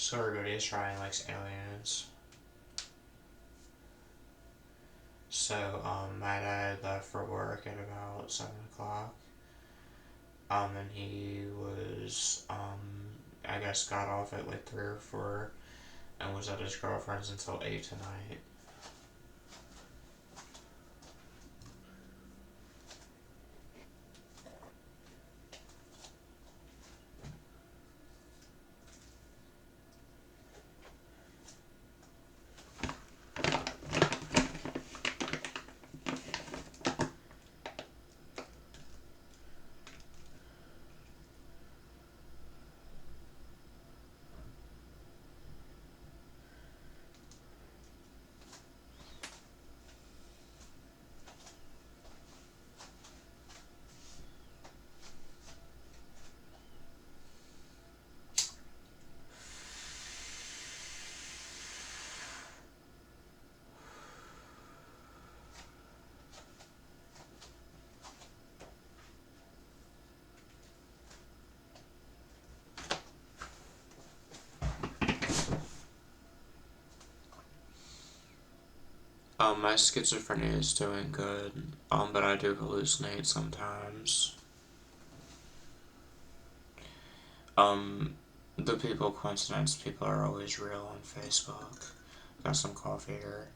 So everybody's trying likes aliens. So, my dad left for work at about 7 o'clock. And he was, I guess got off at like 3 or 4 and was at his girlfriend's until 8 tonight. My schizophrenia is doing good, but I do hallucinate sometimes. Um, the people, coincidence people are always real on Facebook. Got some coffee here.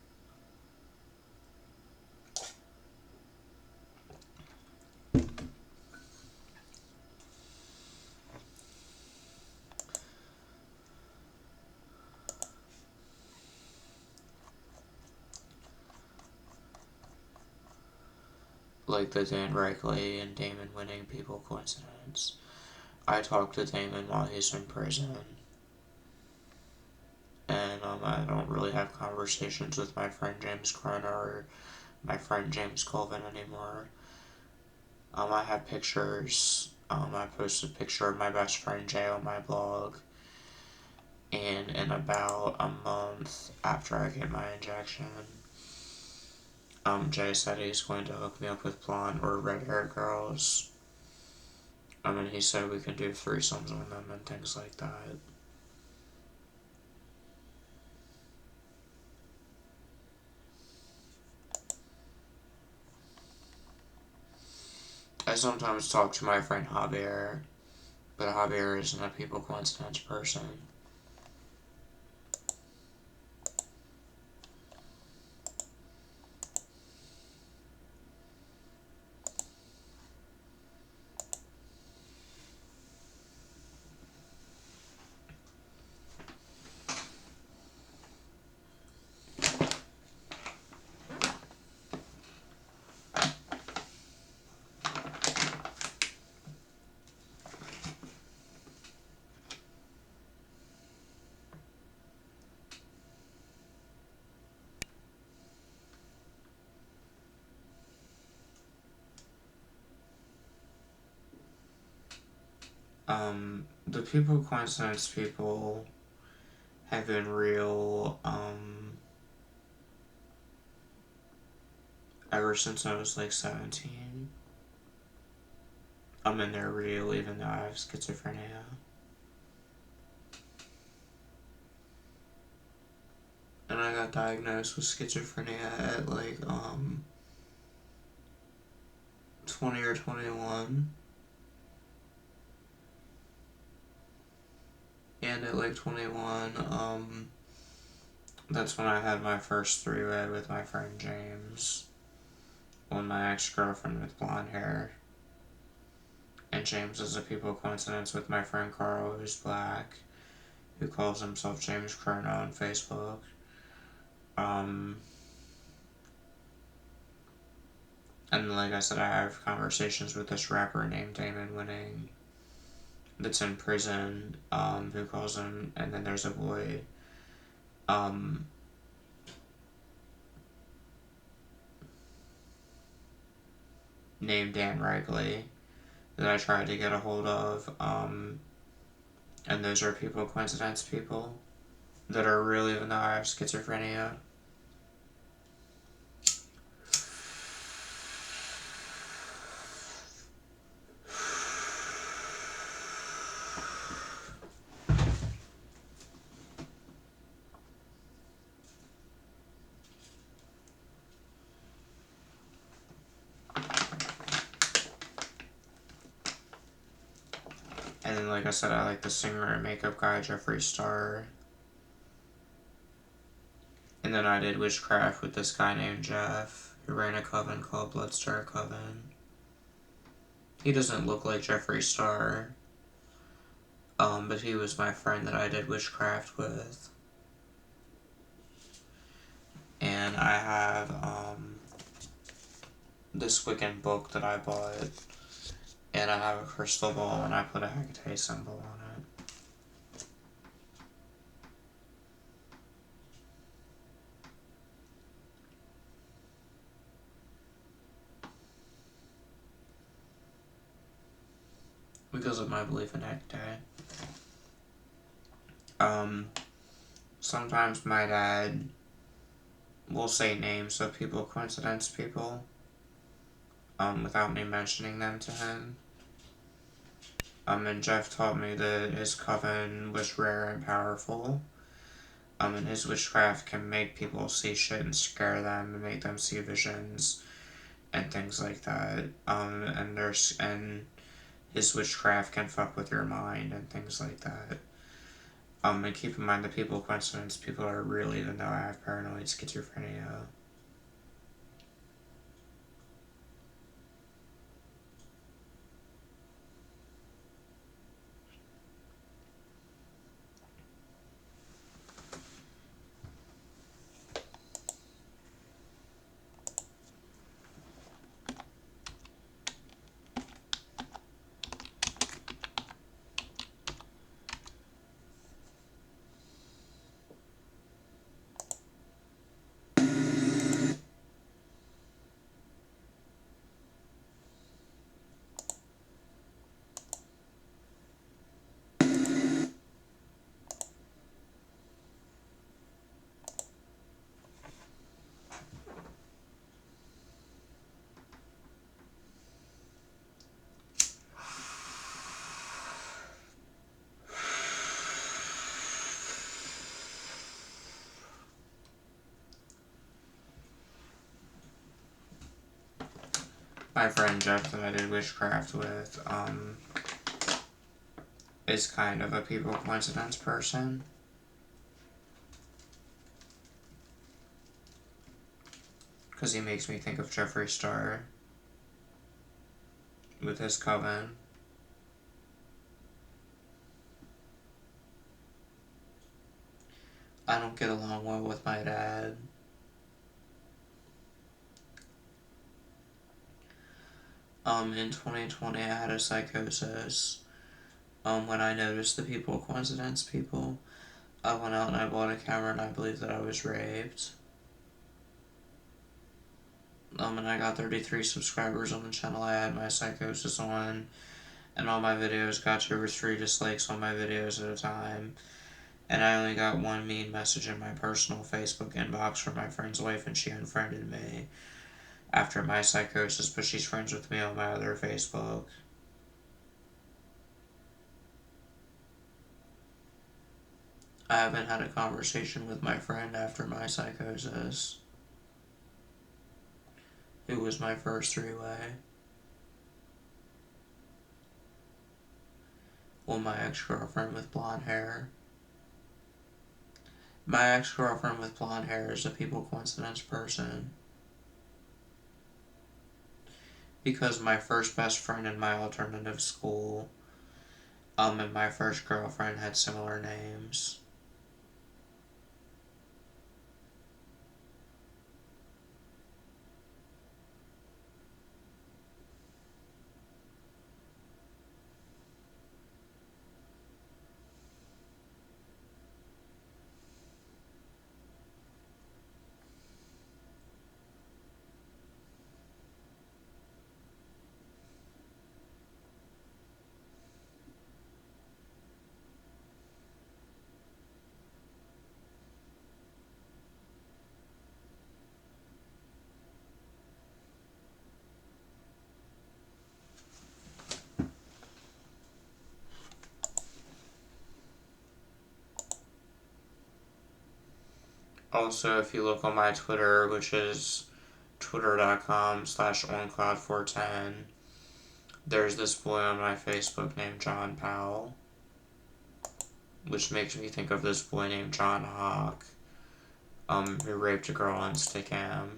Like the Dan Reichley and Damon winning people coincidence. I talked to Damon while he's in prison. And I don't really have conversations with my friend James Croner or my friend James Colvin anymore. I have pictures. I posted a picture of my best friend Jay on my blog. And in about a month after I get my injection, Jay said he's going to hook me up with blonde or red-haired girls. And he said we can do threesomes with them and things like that. I sometimes talk to my friend Javier, but Javier isn't a people coincidence person. The people coincidence people have been real, ever since I was like 17. And they're real even though I have schizophrenia. And I got diagnosed with schizophrenia at like, 20 or 21. And at like 21, that's when I had my first three-way with my friend James. With my ex-girlfriend with blonde hair. And James is a people coincidence with my friend Carl, who's black, who calls himself James Crono on Facebook. And like I said, I have conversations with this rapper named Damon Winning that's in prison, who calls him, and then there's a boy, named Dan Reichley that I tried to get a hold of, and those are people coincidence people that are real even though I have schizophrenia. then, like I said, I like the singer and makeup guy, Jeffree Star. And then I did witchcraft with this guy named Jeff, who ran a coven called Bloodstar Coven. He doesn't look like Jeffree Star, but he was my friend that I did witchcraft with. And I have, this Wiccan book that I bought, and I have a crystal ball, and I put a Hecate symbol on it. Because of my belief in Hecate. Sometimes my dad will say names of people, coincidence people, without me mentioning them to him. And Jeff taught me that his coven was rare and powerful. And his witchcraft can make people see shit and scare them and make them see visions and things like that. And his witchcraft can fuck with your mind and things like that. And keep in mind that people, coincidence people are real, even though I have paranoid schizophrenia. My friend Jeff that I did witchcraft with, is kind of a people coincidence person. Because he makes me think of Jeffree Star with his coven. I don't get along well with my dad. In 2020 I had a psychosis. When I noticed the people coincidence people, I went out and I bought a camera and I believed that I was raped. And I got 33 subscribers on the channel I had my psychosis on, and all my videos got 2 or 3 dislikes on my videos at a time, and I only got one mean message in my personal Facebook inbox from my friend's wife, and she unfriended me after my psychosis, but she's friends with me on my other Facebook. I haven't had a conversation with my friend after my psychosis, who was my first 3-way. Well, my ex-girlfriend with blonde hair. My ex-girlfriend with blonde hair is a people coincidence person. Because my first best friend in my alternative school, and my first girlfriend had similar names. Also, if you look on my Twitter, which is twitter.com/OnCloud410, there's this boy on my Facebook named John Powell. which makes me think of this boy named John Hawk, who raped a girl in Stickham.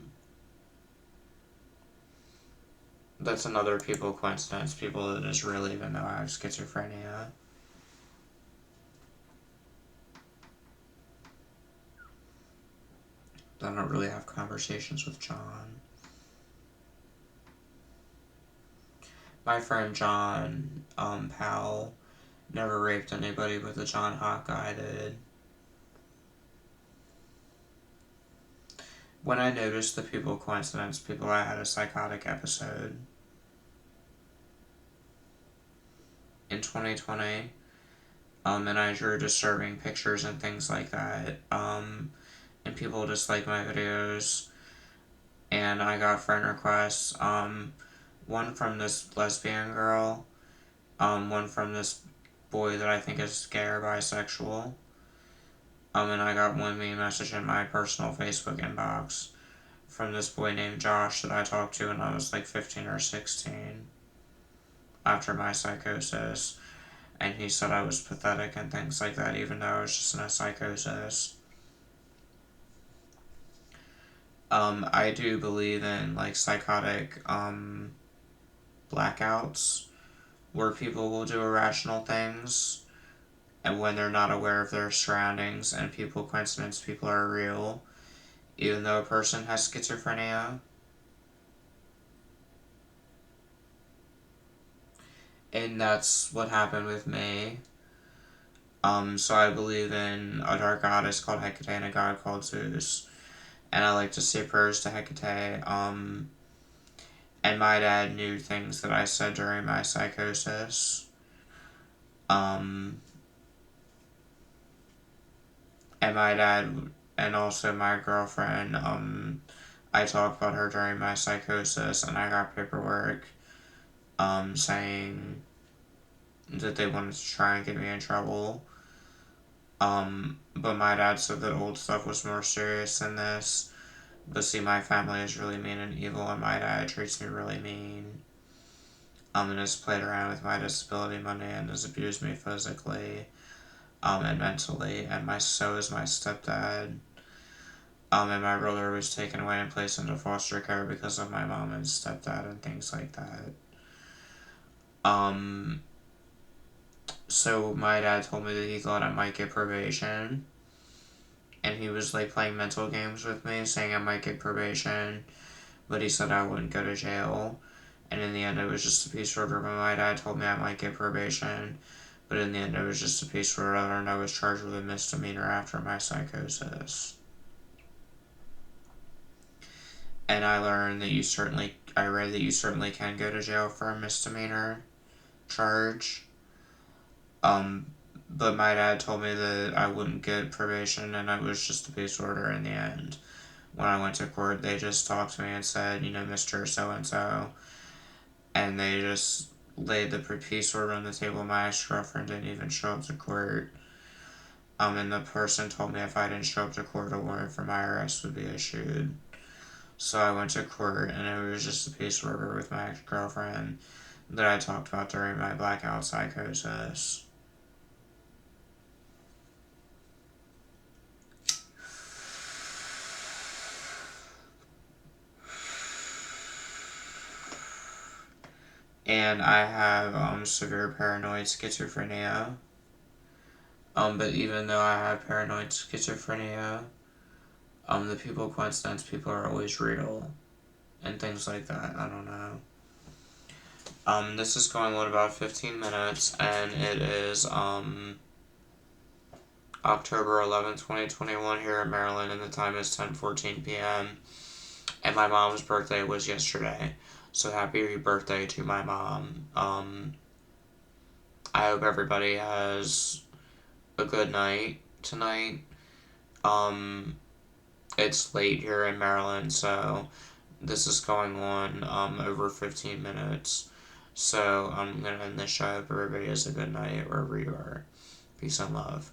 That's another people coincidence, people that is real even though I have schizophrenia. I don't really have conversations with John. My friend John, Powell, never raped anybody, but the John Hawk guy did. When I noticed the people coincidence, I had a psychotic episode in 2020, and I drew disturbing pictures and things like that, and people disliked my videos, and I got friend requests, one from this lesbian girl, one from this boy that I think is gay or bisexual, and I got one me message in my personal Facebook inbox from this boy named Josh that I talked to when I was like 15 or 16 after my psychosis, and he said I was pathetic and things like that even though I was just in a psychosis. I do believe in like psychotic blackouts where people will do irrational things and when they're not aware of their surroundings, and people coincidence, people are real even though a person has schizophrenia. And that's what happened with me. So I believe in a dark goddess called Hecate and a god called Zeus. And I like to say prayers to Hecate. And my dad knew things that I said during my psychosis. And my dad and also my girlfriend, I talked about her during my psychosis, and I got paperwork, saying that they wanted to try and get me in trouble. But my dad said that old stuff was more serious than this. But see, my family is really mean and evil, and my dad treats me really mean. And has played around with my disability money and has abused me physically, and mentally, and so is my stepdad. And my brother was taken away and placed into foster care because of my mom and stepdad and things like that. So my dad told me that he thought I might get probation, and he was like playing mental games with me, saying I might get probation, but he said I wouldn't go to jail. And in the end, it was just a peace order. But my dad told me I might get probation, but in the end, it was just a peace order, and I was charged with a misdemeanor after my psychosis. And I learned that I read that you certainly can go to jail for a misdemeanor charge. But my dad told me that I wouldn't get probation, and it was just a peace order in the end. When I went to court, they just talked to me and said, Mr. So-and-so, and they just laid the peace order on the table. My ex-girlfriend didn't even show up to court. And the person told me if I didn't show up to court, a warrant for my arrest would be issued. So I went to court, and it was just a peace order with my ex-girlfriend that I talked about during my blackout psychosis. And I have severe paranoid schizophrenia. But even though I have paranoid schizophrenia, the people coincidence, people are always real, and things like that. I don't know. This is going on about 15 minutes, and it is October 11th, 2021 here in Maryland, and the time is 10:14 p.m. And my mom's birthday was yesterday, so happy birthday to my mom. I hope everybody has a good night tonight. It's late here in Maryland, so this is going on over 15 minutes. So I'm gonna end the show. I hope everybody has a good night wherever you are. Peace and love.